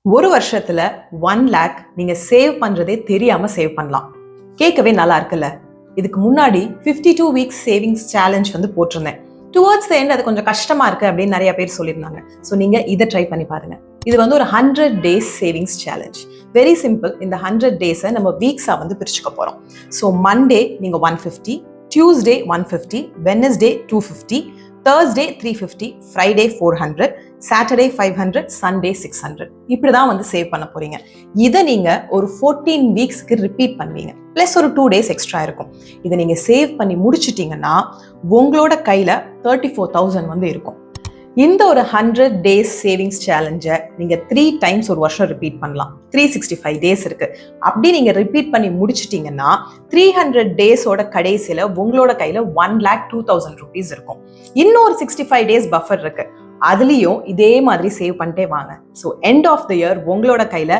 ஒரு வருஷத்துல 1 லேக் நீங்க சேவ் பண்றதே தெரியாம சேவ் பண்ணலாம். கேட்கவே நல்லா இருக்குல்ல? இதுக்கு முன்னாடி 52 வீக்ஸ் சேவிங்ஸ் சேலஞ்ச் வந்து போட்டிருந்தேன். டுவர்ட்ஸ் த எண்ட் அது கொஞ்சம் கஷ்டமா இருக்கு அப்படின்னு நிறைய பேர் சொல்லியிருந்தாங்க. ஸோ நீங்க இதை ட்ரை பண்ணி பாருங்க. இது வந்து ஒரு 100 days savings challenge. Very simple. இந்த 100 டேஸை நம்ம வீக்ஸா வந்து பிரிச்சுக்க போறோம். ஸோ மண்டே நீங்க 150, Tuesday 150, Wednesday 250, Thursday 350, Friday 400, Saturday 500, Sunday 600. இப்படிதான் வந்து சேவ் பண்ண போறீங்க. இதை நீங்க ஒரு 14 வீக்ஸ்க்கு ரிப்பீட் பண்ணுவீங்க. பிளஸ் ஒரு 2 டேஸ் எக்ஸ்ட்ரா இருக்கும். இதை நீங்க சேவ் பண்ணி முடிச்சிட்டீங்கன்னா உங்களோட கையில 34,000 வந்து இருக்கும். இந்த ஒரு 100 டேஸ் சேவிங்ஸ் சேலஞ்சை நீங்க 3 டைம்ஸ் ஒரு வருஷம் ரிப்பீட் பண்ணலாம். 365 டேஸ் இருக்கு. அப்படி நீங்க ரிப்பீட் பண்ணி முடிச்சிட்டீங்கன்னா 300 டேஸோட கடைசியில உங்களோட கையில 1,02,000 rupees இருக்கும். இன்னொரு 65 டேஸ் பஃபர் இருக்கு. அதுலயும் இதே மாதிரி சேவ் பண்ணிட்டே வாங்க. So end of the year உங்களோட கையில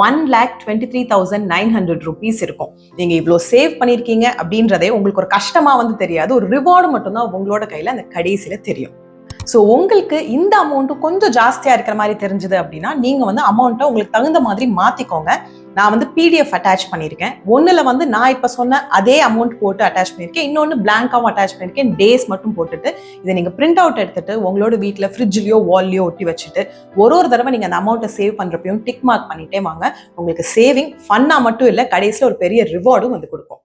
1,23,900 rupees இருக்கும். நீங்க இவ்வளோ சேவ் பண்ணிருக்கீங்க அப்படின்றதே உங்களுக்கு ஒரு கஷ்டமா வந்து தெரியாது. ஒரு ரிவார்டு மட்டும்தான் உங்களோட கையில அந்த கடைசியில தெரியும். ஸோ உங்களுக்கு இந்த அமௌண்ட்டும் கொஞ்சம் ஜாஸ்தியா இருக்கிற மாதிரி தெரிஞ்சது அப்படின்னா நீங்க வந்து அமௌண்ட்டை உங்களுக்கு தகுந்த மாதிரி மாத்திக்கோங்க. நான் வந்து பிடிஎஃப் அட்டாச் பண்ணியிருக்கேன். ஒன்னுல வந்து நான் இப்ப சொன்ன அதே அமௌண்ட் போட்டு அட்டாச் பண்ணியிருக்கேன். இன்னொன்னு பிளாங்காவும் அட்டாச் பண்ணியிருக்கேன். டேஸ் மட்டும் போட்டுட்டு இதை நீங்க பிரிண்ட் அவுட் எடுத்துட்டு உங்களோட வீட்டுல ஃப்ரிட்ஜ்லயோ வால்லயோ ஒட்டி வச்சுட்டு ஒரு தடவை நீங்க அந்த அமௌண்ட்டை சேவ் பண்றப்பையும் டிக் மார்க் பண்ணிட்டே வாங்க. உங்களுக்கு சேவிங் ஃபன்னா மட்டும் இல்ல, கடைசியில ஒரு பெரிய ரிவார்டும் வந்து கொடுக்கும்.